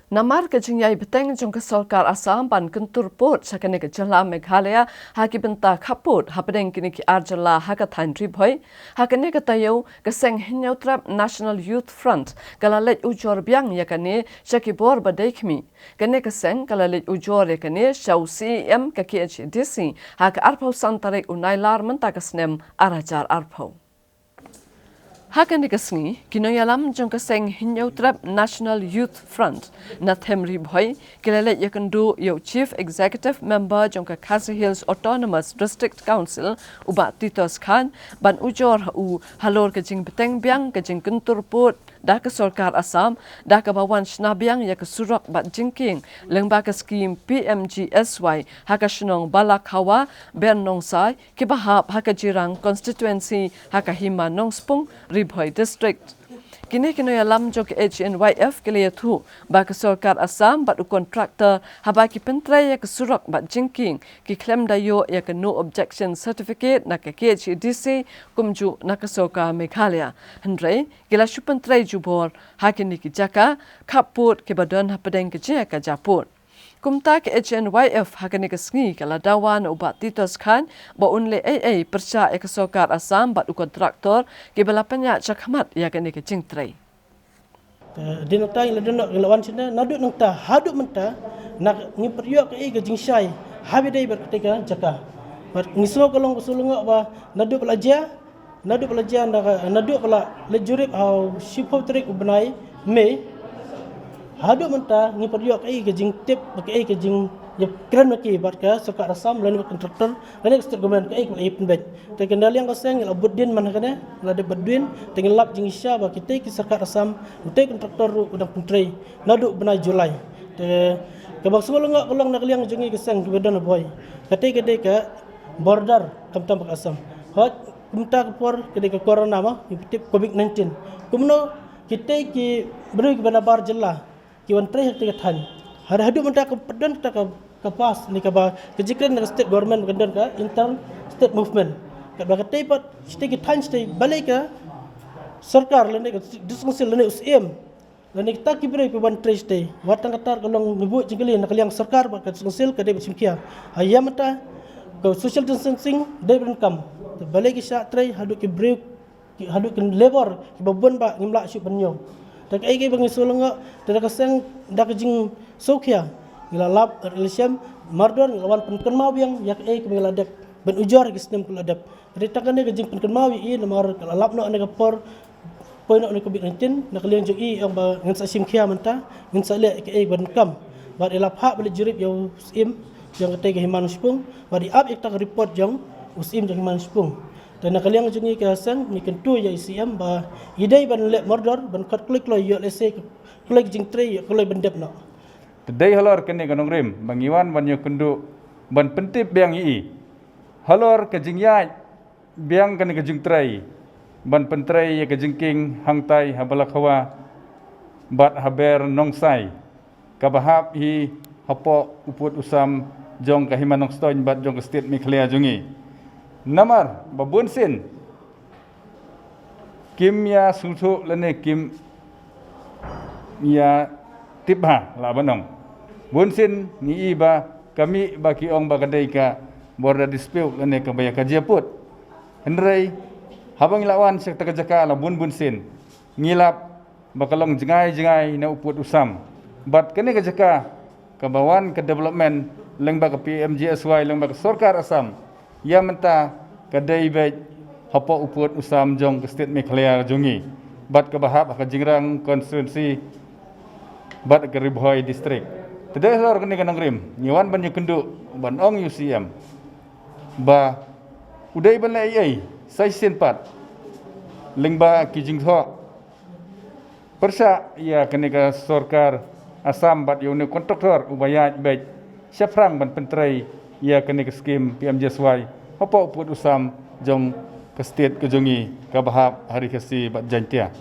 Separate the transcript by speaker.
Speaker 1: Namar kejingyai beteng jong ke Sarkar Assam ban kentur put sakane ke Jala Meghalaya haki benta khaput hapedeng kini ki arjala hakathan ribhoi hakane ke tayo ke seng hinyau trap National Youth Front kalalet ujor biang yakane shakibor badaikmi kane ke seng kalalet ujor yakane shausi em ke KHDC hak arpau santare unailar mentakasnem arajar arpau Hakan dikasngi kinoyalam jong kaseng hinyau trap National Youth Front na themri bhoi kilalet yakandu yo Chief Executive Member jong ka Khasi Hills Autonomous District Council uba Titos Khan ban ujor u halor ka jing beteng biang ka jing kentur put da ka Sarkar Assam da ka bawan shna biang ya ka surak bat jingking lengba ka scheme PMGSY haka shnong balakhawa ben nongsai ki bahap haka jirang constituency haka hima nongspung Ribhoi District. Kini kinoyalam jok HNYF keliyathu bak Sarkar Assam bat kontraktor habaki pentrai ya kesurak bat jingking ki claim dayo ya ke no objection certificate na ke KHDC kumju na ke Sarkar Meghalaya. Hendrai gila supentrai jubor hakini ki jaka kaput ke badan hapadeng ke jaka japut. Kumta ke HNYF hakani ke sngi kala dawan ubat Titos Khan ba unle AA persya ke Sarkar Assam bat kontraktor ke balapanya chakmat ya kani ke jingtrai.
Speaker 2: Dia nak tahu nak lawan sini naduk nak ta haduk menta nak ni periuk ke jingshai habis dia berketika jaka. Ngislo kolong sulung ba naduk pelajar naduk pela lejurip au shipau trik ubnai me haduk menta ni periuk ke jing tip ke jing ya keren maki bar ka Sarkar Assam lain kontraktor lain state government ke penbet terkendali yang koseng la budin man kana la de badwin tengel lap jing isya ba kita ki Sarkar Assam utai kontraktor udang puntrai naduk benai Julai te ke bang semua ngak kolong nak liang jungi keseng ke badan boy kate ke border kamtam Assam hot kumta ke por ke corona ma tip COVID-19 kumno kita ki beri ke banabar jela ki wan tre hek tan har hadu menta ke pedan ta ke pas ni ke ba kejikran dengan state government kendan ka intern state movement ke ba kate pat state ki tan state balai ka sarkar lene ke diskusi lene USM lene kita ki beri ke wan tre state watang katar kolong ngebu jingli nak liang sarkar ba ke diskusi ke de simkia ayam menta ke social distancing de benkam balai ki syak tre hadu ki beri hadu ke labor ki babon ba ngimla syuk penyong tak ai ke bangi solonga tak kasang dak jing sokia ngila lab relation mardon lawan penken mau yang yak ai ke ngila dak ben ujor ke sistem kula dak jadi takane ke jing penken mau i nomor lab no ane por poin no COVID-19 nak liang jogi yang ba ngan sa simkia menta ngan sa le ke ai ben kam ba elap hak beli jurip yang usim yang kete ke himan spung ba di up ikta report yang usim yang himan spung dan nak liang jungi ke hasan ni kentu ya ICM ba idai ban le mordor ban kat klik lo yo lese klik jing tre yo klik bendep no
Speaker 3: today halor kene kanong rim bangiwan ban yo kendu ban pentip biang i halor ke jing ya biang kene ke jing tre ban pentrai ya ke jingking hangtai habalakhawa bat haber nongsai kabahap hi hapo uput usam jong kahiman nongstoin bat jong state Meghalaya jungi Namar babunsin kim ya sultu lene kim ya tibha la banong bunsin ni iba kami baki ong bagadai ka border dispute lene ka baya kajiaput hendrai habang ilawan sek takajaka la bunsin ngilap bakalong jengai na uput usam bat kene kajaka kabawan ke development lengba ke PMGSY lengba ke Sarkar Assam ya menta kadai baik hapo uput usam jong ke state Meghalaya jungi bat ke bahap ke jingrang konstituensi bat ke Ribhoi district tedai lor kene kanang rim nyawan ban kendu ban ong UCM ba udai ban ai sai senpat lengba ki jingtho persa ya kene ka Sarkar Assam bat yone kontraktor ubaya baik syafrang ban pentrai ya kene ke skim PMGSY hapo uput usam jong ke state ke jungi ke bahap hari kasi bat jantia